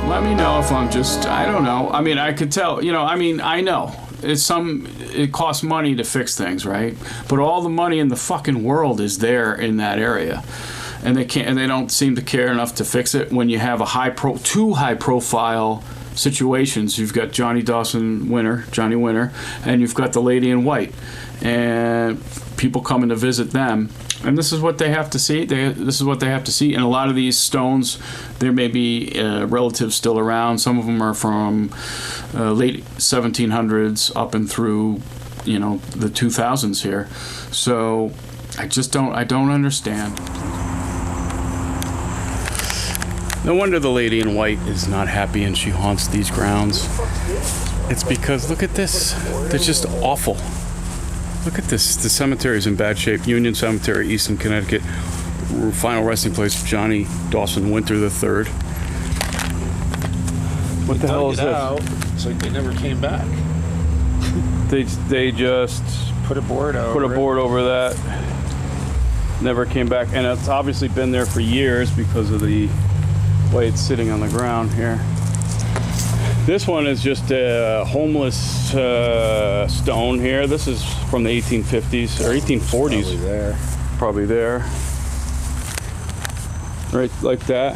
Let me know if I'm just, I don't know. I mean, I could tell, you know, I mean, I know. It costs money to fix things, right? But all the money in the fucking world is there in that area. And they don't seem to care enough to fix it when you have two high profile situations. You've got Johnny Winter, and you've got the lady in white. And people coming to visit them. And this is what they have to see. This is what they have to see. And a lot of these stones, there may be relatives still around. Some of them are from late 1700s up and through, you know, the 2000s here. So I don't understand. No wonder the lady in white is not happy and she haunts these grounds. It's because, look at this. They're just awful. Look at this. The cemetery is in bad shape. Union Cemetary, Easton, Connecticut. Final resting place of Johnny Dawson Winter III. What the hell is this? It's like they never came back. They just put a board over that. Never came back, and it's obviously been there for years because of the way it's sitting on the ground here. This one is just a homeless stone here. This is from the 1850s or 1840s. Probably there. Right like that.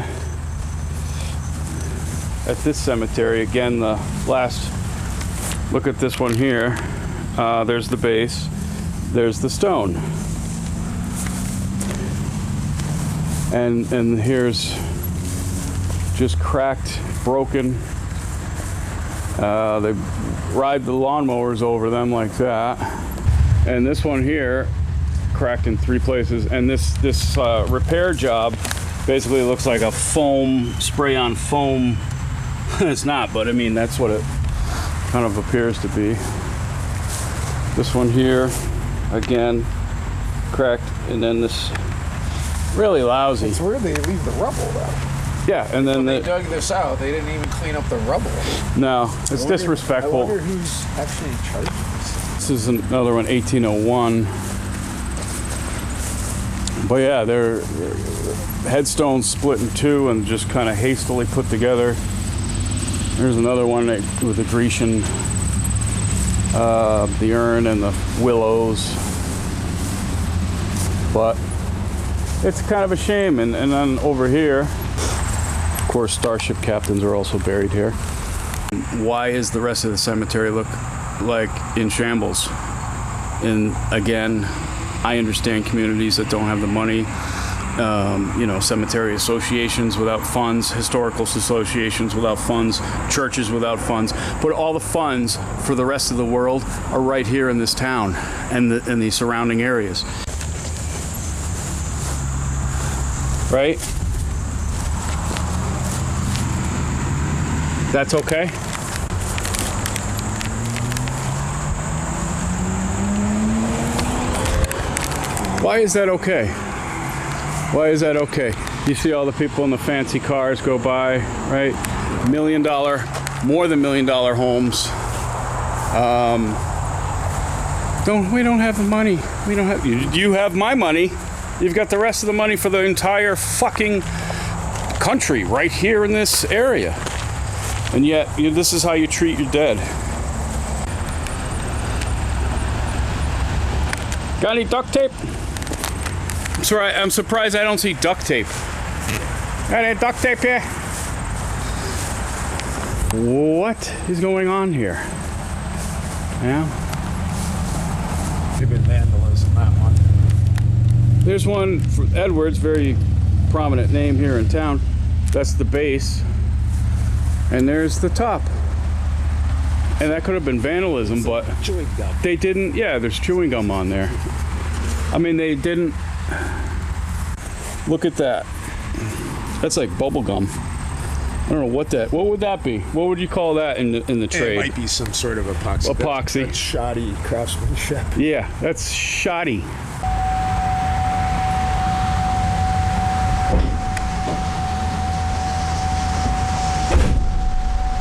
At this cemetery, again, the last, look at this one here. There's the base. There's the stone. And here's just cracked, broken. They ride the lawnmowers over them like that. And this one here, cracked in 3 places. And this repair job basically looks like a foam, spray-on foam. It's not, but I mean, that's what it kind of appears to be. This one here, again, cracked. And then this, really lousy. It's where they leave the rubble, though. Yeah, and then when they dug this out, they didn't even clean up the rubble. No, it's disrespectful. I wonder who's actually charging this. This is another one, 1801. But yeah, they're headstones split in 2 and just kind of hastily put together. There's another one with the Grecian, the urn and the willows. But it's kind of a shame. And then over here, of course, starship captains are also buried here. Why is the rest of the cemetery look like in shambles? And again, I understand communities that don't have the money, you know, cemetery associations without funds, historical associations without funds, churches without funds, but all the funds for the rest of the world are right here in this town and the surrounding areas. Right? That's okay? Why is that okay? Why is that okay? You see all the people in the fancy cars go by, right? $1 million, more than $1 million homes. We don't have the money. We don't have. You have my money. You've got the rest of the money for the entire fucking country right here in this area. And yet, this is how you treat your dead. Got any duct tape? I'm surprised I don't see duct tape. Got any duct tape here? What is going on here? Yeah. They've been vandalism, that one. There's one for Edwards, very prominent name here in town. That's the base. And there's the top. And that could have been vandalism, but chewing gum. They didn't, yeah, there's chewing gum on there. I mean, they didn't, look at that. That's like bubble gum. I don't know what would that be? What would you call that in the trade? It might be some sort of epoxy. Epoxy. That's shoddy craftsmanship. Yeah, that's shoddy.